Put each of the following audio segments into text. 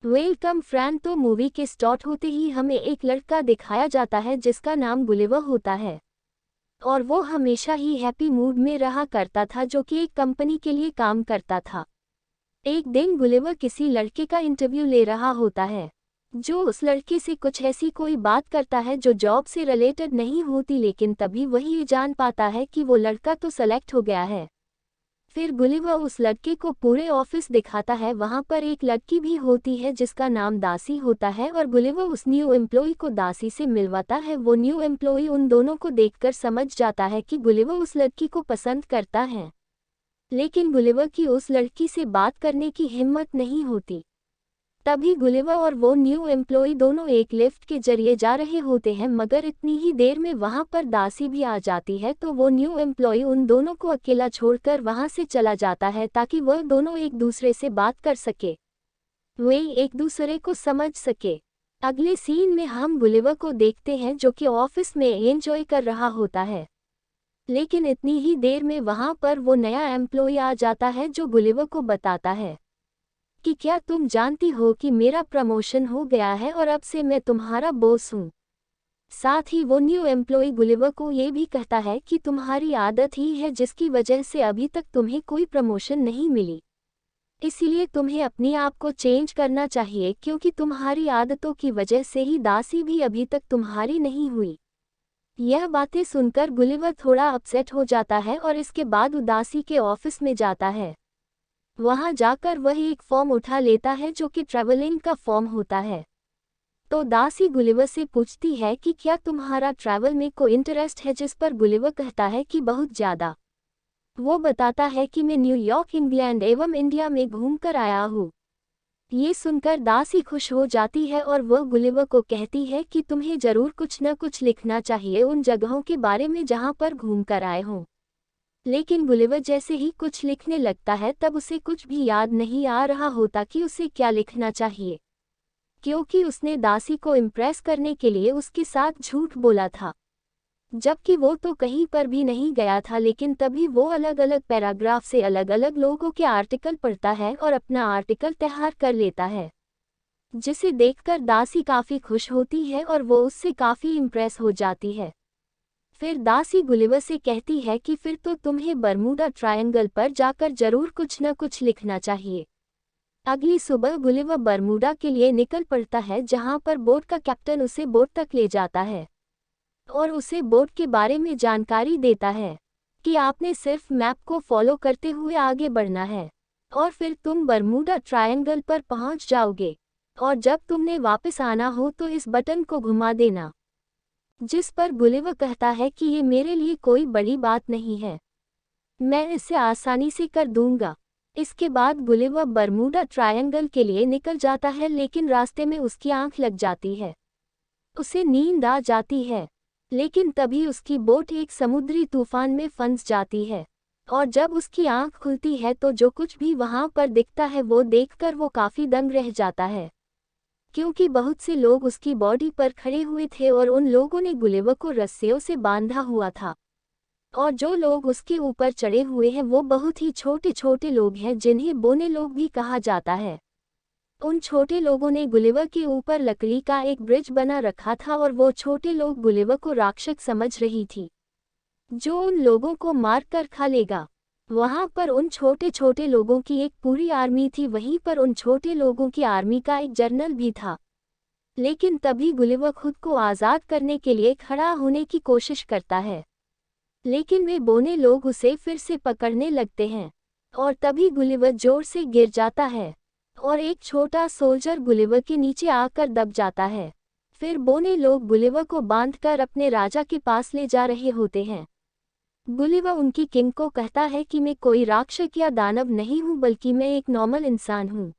Welcome Frank. तो movie के start होते ही हमें एक लड़का दिखाया जाता है जिसका नाम गुलिवर होता है और वो हमेशा ही हैप्पी मूड में रहा करता था, जो कि एक कंपनी के लिए काम करता था। एक दिन गुलिवर किसी लड़के का इंटरव्यू ले रहा होता है जो उस लड़के से कुछ ऐसी कोई बात करता है जो जॉब से रिलेटेड नहीं होती, लेकिन तभी वही जान पाता है कि वो लड़का तो सेलेक्ट हो गया है। फिर गुलिवर उस लड़के को पूरे ऑफिस दिखाता है। वहां पर एक लड़की भी होती है जिसका नाम दासी होता है और गुलिवर उस न्यू एम्प्लॉय को दासी से मिलवाता है। वो न्यू एम्प्लॉय उन दोनों को देखकर समझ जाता है कि गुलिवर उस लड़की को पसंद करता है, लेकिन गुलिवर की उस लड़की से बात करने की हिम्मत नहीं होती। तभी गुलिवर और वो न्यू एम्प्लॉय दोनों एक लिफ्ट के जरिए जा रहे होते हैं, मगर इतनी ही देर में वहां पर दासी भी आ जाती है। तो वो न्यू एम्प्लॉय उन दोनों को अकेला छोड़कर वहां से चला जाता है ताकि वह दोनों एक दूसरे से बात कर सके, वे एक दूसरे को समझ सके। अगले सीन में हम गुलिवर को देखते हैं जो कि ऑफिस में एंजॉय कर रहा होता है, लेकिन इतनी ही देर में वहां पर वो नया एम्प्लॉय आ जाता है जो गुलिवर को बताता है कि क्या तुम जानती हो कि मेरा प्रमोशन हो गया है और अब से मैं तुम्हारा बॉस हूँ। साथ ही वो न्यू एम्प्लॉय गुलिवर को ये भी कहता है कि तुम्हारी आदत ही है जिसकी वजह से अभी तक तुम्हें कोई प्रमोशन नहीं मिली, इसीलिए तुम्हें अपने आप को चेंज करना चाहिए, क्योंकि तुम्हारी आदतों की वजह से ही दासी भी अभी तक तुम्हारी नहीं हुई। यह बातें सुनकर गुलिवर थोड़ा अपसेट हो जाता है और इसके बाद उदासी के ऑफिस में जाता है। वहां जाकर वह एक फॉर्म उठा लेता है जो कि ट्रैवलिंग का फॉर्म होता है। तो दासी गुलिवर से पूछती है कि क्या तुम्हारा ट्रैवल में कोई इंटरेस्ट है, जिस पर गुलिवर कहता है कि बहुत ज़्यादा। वो बताता है कि मैं न्यूयॉर्क, इंग्लैंड एवं इंडिया में घूमकर आया हूँ। ये सुनकर दासी खुश हो जाती है और वह गुलिवर को कहती है कि तुम्हें ज़रूर कुछ न कुछ लिखना चाहिए उन जगहों के बारे में जहाँ पर घूमकर आए हों। लेकिन गुलिवर जैसे ही कुछ लिखने लगता है तब उसे कुछ भी याद नहीं आ रहा होता कि उसे क्या लिखना चाहिए, क्योंकि उसने दासी को इम्प्रेस करने के लिए उसके साथ झूठ बोला था, जबकि वो तो कहीं पर भी नहीं गया था। लेकिन तभी वो अलग अलग पैराग्राफ से अलग अलग लोगों के आर्टिकल पढ़ता है और अपना आर्टिकल तैयार कर लेता है, जिसे देखकर दासी काफ़ी खुश होती है और वो उससे काफ़ी इम्प्रेस हो जाती है। फिर दासी गुलिवर से कहती है कि फिर तो तुम्हें बरमूडा ट्रायंगल पर जाकर जरूर कुछ न कुछ लिखना चाहिए। अगली सुबह गुलिवर बरमूडा के लिए निकल पड़ता है, जहां पर बोट का कैप्टन उसे बोट तक ले जाता है और उसे बोट के बारे में जानकारी देता है कि आपने सिर्फ मैप को फॉलो करते हुए आगे बढ़ना है और फिर तुम बरमूडा ट्रायंगल पर पहुंच जाओगे, और जब तुमने वापस आना हो तो इस बटन को घुमा देना। जिस पर गुलिवर कहता है कि ये मेरे लिए कोई बड़ी बात नहीं है, मैं इसे आसानी से कर दूंगा। इसके बाद गुलिवर बरमूडा ट्रायंगल के लिए निकल जाता है, लेकिन रास्ते में उसकी आंख लग जाती है, उसे नींद आ जाती है। लेकिन तभी उसकी बोट एक समुद्री तूफान में फंस जाती है और जब उसकी आंख खुलती है तो जो कुछ भी वहां पर दिखता है वो देखकर वो काफ़ी दंग रह जाता है, क्योंकि बहुत से लोग उसकी बॉडी पर खड़े हुए थे और उन लोगों ने गुलिवर को रस्सियों से बांधा हुआ था, और जो लोग उसके ऊपर चढ़े हुए हैं वो बहुत ही छोटे छोटे लोग हैं जिन्हें बोने लोग भी कहा जाता है। उन छोटे लोगों ने गुलिवर के ऊपर लकड़ी का एक ब्रिज बना रखा था और वो छोटे लोग गुलिवर को राक्षस समझ रही थी जो उन लोगों को मार कर खा लेगा। वहां पर उन छोटे छोटे लोगों की एक पूरी आर्मी थी, वहीं पर उन छोटे लोगों की आर्मी का एक जनरल भी था। लेकिन तभी गुलिवर खुद को आज़ाद करने के लिए खड़ा होने की कोशिश करता है, लेकिन वे बोने लोग उसे फिर से पकड़ने लगते हैं और तभी गुलिवर जोर से गिर जाता है और एक छोटा सोल्जर गुलिवर के नीचे आकर दब जाता है। फिर बोने लोग गुलिवर को बांधकर अपने राजा के पास ले जा रहे होते हैं। गुलिवर उनकी किंग को कहता है कि मैं कोई राक्षस या दानव नहीं हूँ, बल्कि मैं एक नॉर्मल इंसान हूँ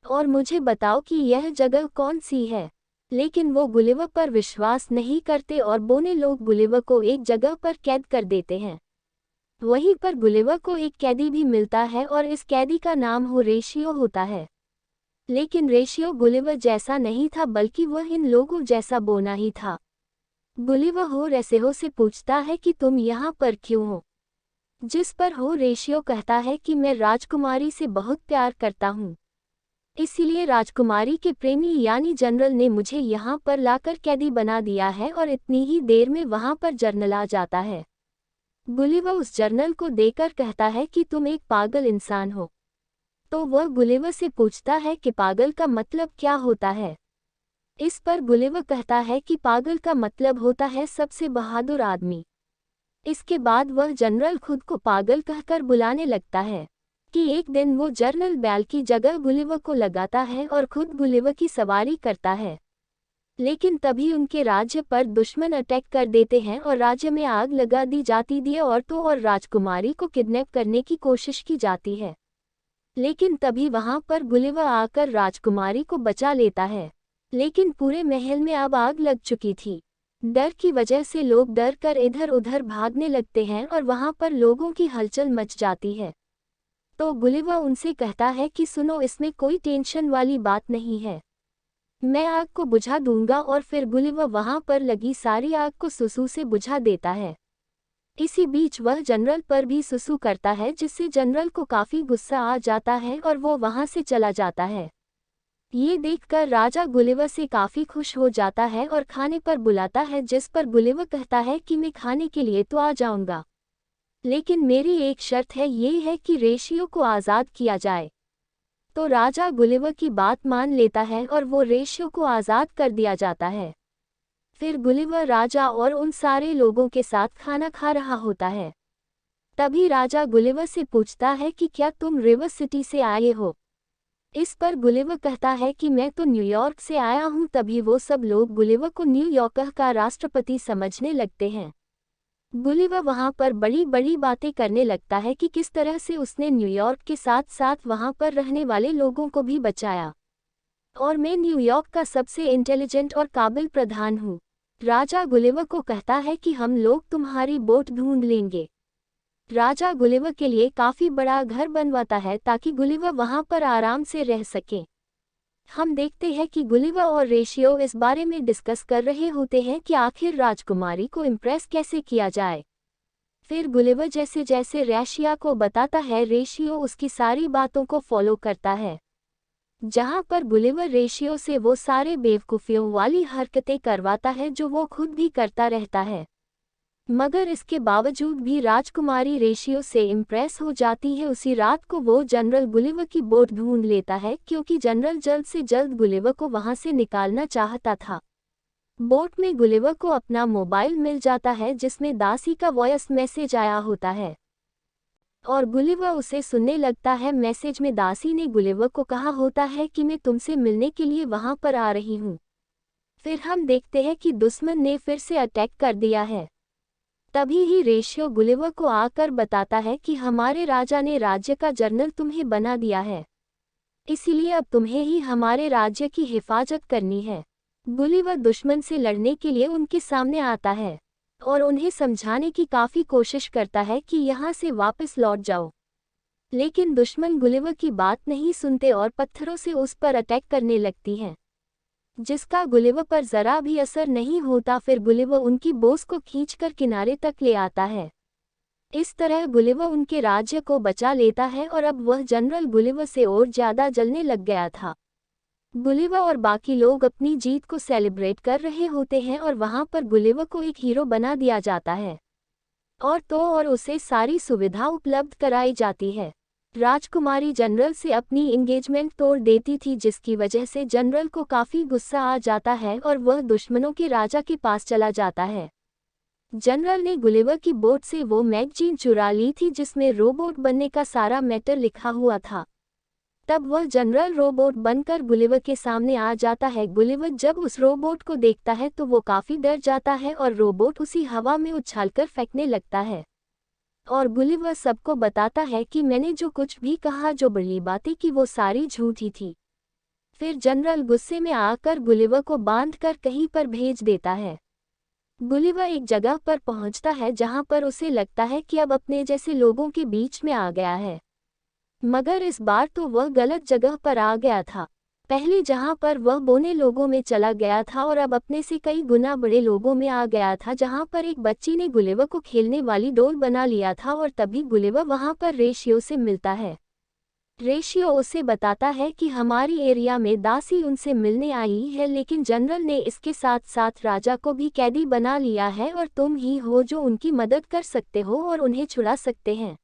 और मुझे बताओ कि यह जगह कौन सी है। लेकिन वो गुलिवर पर विश्वास नहीं करते और बोने लोग गुलिवर को एक जगह पर कैद कर देते हैं। वहीं पर गुलिवर को एक कैदी भी मिलता है और इस कैदी का नाम होरेशियो होता है। लेकिन रेशियो गुलिवर जैसा नहीं था, बल्कि वह इन लोगों जैसा बोना ही था। गुलिवर होरेशियो से पूछता है कि तुम यहाँ पर क्यों हो, जिस पर होरेशियो कहता है कि मैं राजकुमारी से बहुत प्यार करता हूँ। इसीलिए राजकुमारी के प्रेमी यानी जनरल ने मुझे यहाँ पर लाकर कैदी बना दिया है और इतनी ही देर में वहाँ पर जर्नल आ जाता है। गुलिवर उस जर्नल को देखकर कहता है कि तुम एक पागल इंसान हो। तो वह गुलिवर से पूछता है कि पागल का मतलब क्या होता है। इस पर गुलिवर कहता है कि पागल का मतलब होता है सबसे बहादुर आदमी। इसके बाद वह जनरल खुद को पागल कहकर बुलाने लगता है कि एक दिन वो जनरल बैल की जगह गुलिवर को लगाता है और खुद गुलिवर की सवारी करता है। लेकिन तभी उनके राज्य पर दुश्मन अटैक कर देते हैं और राज्य में आग लगा दी जाती है। औरतों और राजकुमारी को किडनैप करने की कोशिश की जाती है। लेकिन तभी वहां पर गुलिवर आकर राजकुमारी को बचा लेता है। लेकिन पूरे महल में अब आग लग चुकी थी। डर की वजह से लोग डर कर इधर उधर भागने लगते हैं और वहां पर लोगों की हलचल मच जाती है। तो गुलिवर उनसे कहता है कि सुनो, इसमें कोई टेंशन वाली बात नहीं है, मैं आग को बुझा दूंगा। और फिर गुलिवर वहां पर लगी सारी आग को सुसु से बुझा देता है। इसी बीच वह जनरल पर भी सुसु करता है, जिससे जनरल को काफी गुस्सा आ जाता है और वो वहां से चला जाता है। ये देखकर राजा गुलिवर से काफी खुश हो जाता है और खाने पर बुलाता है, जिस पर गुलिवर कहता है कि मैं खाने के लिए तो आ जाऊंगा, लेकिन मेरी एक शर्त है, ये है कि रेशियो को आज़ाद किया जाए। तो राजा गुलिवर की बात मान लेता है और वो रेशियो को आज़ाद कर दिया जाता है। फिर गुलिवर राजा और उन सारे लोगों के साथ खाना खा रहा होता है। तभी राजा गुलिवर से पूछता है कि क्या तुम रिवर सिटी से आए हो। इस पर गुलिवर कहता है कि मैं तो न्यूयॉर्क से आया हूँ। तभी वो सब लोग गुलिवर को न्यूयॉर्क का राष्ट्रपति समझने लगते हैं। गुलिवर वहां पर बड़ी बड़ी बातें करने लगता है कि किस तरह से उसने न्यूयॉर्क के साथ साथ वहां पर रहने वाले लोगों को भी बचाया, और मैं न्यूयॉर्क का सबसे इंटेलिजेंट और काबिल प्रधान हूँ। राजा गुलिवर को कहता है कि हम लोग तुम्हारी बोट ढूंढ लेंगे। राजा गुलिवर के लिए काफी बड़ा घर बनवाता है ताकि गुलिवर वहां पर आराम से रह सके। हम देखते हैं कि गुलिवर और रेशियो इस बारे में डिस्कस कर रहे होते हैं कि आखिर राजकुमारी को इम्प्रेस कैसे किया जाए। फिर गुलिवर जैसे जैसे रेशिया को बताता है, रेशियो उसकी सारी बातों को फॉलो करता है। जहां पर गुलिवर रेशियो से वो सारे बेवकूफियों वाली हरकतें करवाता है जो वो खुद भी करता रहता है। मगर इसके बावजूद भी राजकुमारी रेशियो से इम्प्रेस हो जाती है। उसी रात को वो जनरल गुलिवर की बोट ढूंढ लेता है, क्योंकि जनरल जल्द से जल्द गुलिवर को वहां से निकालना चाहता था। बोट में गुलिवर को अपना मोबाइल मिल जाता है, जिसमें दासी का वॉइस मैसेज आया होता है और गुलिवर उसे सुनने लगता है। मैसेज में दासी ने गुलिवर को कहा होता है कि मैं तुमसे मिलने के लिए वहां पर आ रही हूँ। फिर हम देखते हैं कि दुश्मन ने फिर से अटैक कर दिया है। तभी ही रेशियो गुलिवर को आकर बताता है कि हमारे राजा ने राज्य का जनरल तुम्हें बना दिया है, इसीलिए अब तुम्हें ही हमारे राज्य की हिफाजत करनी है। गुलिवर दुश्मन से लड़ने के लिए उनके सामने आता है और उन्हें समझाने की काफ़ी कोशिश करता है कि यहाँ से वापस लौट जाओ। लेकिन दुश्मन गुलिवर की बात नहीं सुनते और पत्थरों से उस पर अटैक करने लगती हैं, जिसका गुलिवर पर ज़रा भी असर नहीं होता। फिर गुलिवर उनकी बोस को खींचकर किनारे तक ले आता है। इस तरह गुलिवर उनके राज्य को बचा लेता है और अब वह जनरल गुलिवर से और ज़्यादा जलने लग गया था। गुलिवर और बाकी लोग अपनी जीत को सेलिब्रेट कर रहे होते हैं और वहां पर गुलिवर को एक हीरो बना दिया जाता है और उसे सारी सुविधा उपलब्ध कराई जाती है। राजकुमारी जनरल से अपनी एंगेजमेंट तोड़ देती थी, जिसकी वजह से जनरल को काफ़ी गुस्सा आ जाता है और वह दुश्मनों के राजा के पास चला जाता है। जनरल ने गुलिवर की बोट से वो मैगजीन चुरा ली थी जिसमें रोबोट बनने का सारा मैटर लिखा हुआ था। तब वह जनरल रोबोट बनकर गुलिवर के सामने आ जाता है। गुलिवर जब उस रोबोट को देखता है तो वो काफ़ी डर जाता है और रोबोट उसी हवा में उछालकर फेंकने लगता है और गुलिवर सबको बताता है कि मैंने जो कुछ भी कहा, जो बड़ी बातें की, वो सारी झूठी थी। फिर जनरल गुस्से में आकर गुलिवर को बांधकर कहीं पर भेज देता है। गुलिवर एक जगह पर पहुंचता है जहां पर उसे लगता है कि अब अपने जैसे लोगों के बीच में आ गया है, मगर इस बार तो वह गलत जगह पर आ गया था। पहले जहां पर वह बोने लोगों में चला गया था और अब अपने से कई गुना बड़े लोगों में आ गया था, जहां पर एक बच्ची ने गुलिवर को खेलने वाली डॉल बना लिया था। और तभी गुलिवर वहां पर रेशियो से मिलता है रेशियो उसे बताता है कि हमारी एरिया में दासी उनसे मिलने आई है, लेकिन जनरल ने इसके साथ साथ राजा को भी कैदी बना लिया है और तुम ही हो जो उनकी मदद कर सकते हो और उन्हें छुड़ा सकते हैं।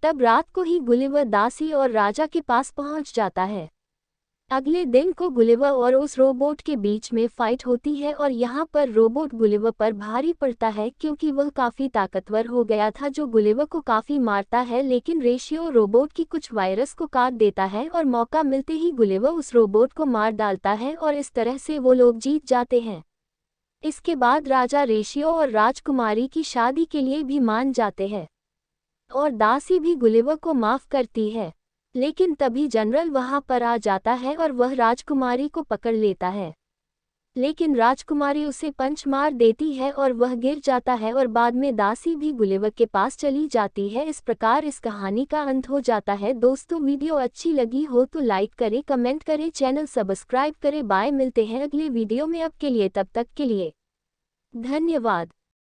तब रात को ही गुलिवर दासी और राजा के पास पहुंच जाता है। अगले दिन को गुलिवर और उस रोबोट के बीच में फाइट होती है और यहाँ पर रोबोट गुलिवर पर भारी पड़ता है क्योंकि वह काफ़ी ताकतवर हो गया था, जो गुलिवर को काफ़ी मारता है। लेकिन रेशियो रोबोट की कुछ वायरस को काट देता है और मौका मिलते ही गुलिवर उस रोबोट को मार डालता है और इस तरह से वो लोग जीत जाते हैं। इसके बाद राजा रेशियो और राजकुमारी की शादी के लिए भी मान जाते हैं और दासी भी गुलिवर को माफ़ करती है। लेकिन तभी जनरल वहां पर आ जाता है और वह राजकुमारी को पकड़ लेता है, लेकिन राजकुमारी उसे पंच मार देती है और वह गिर जाता है और बाद में दासी भी गुलिवर के पास चली जाती है। इस प्रकार इस कहानी का अंत हो जाता है। दोस्तों, वीडियो अच्छी लगी हो तो लाइक करें, कमेंट करें, चैनल सब्सक्राइब करें। बाय, मिलते हैं अगले वीडियो में। अब के लिए तब तक के लिए धन्यवाद।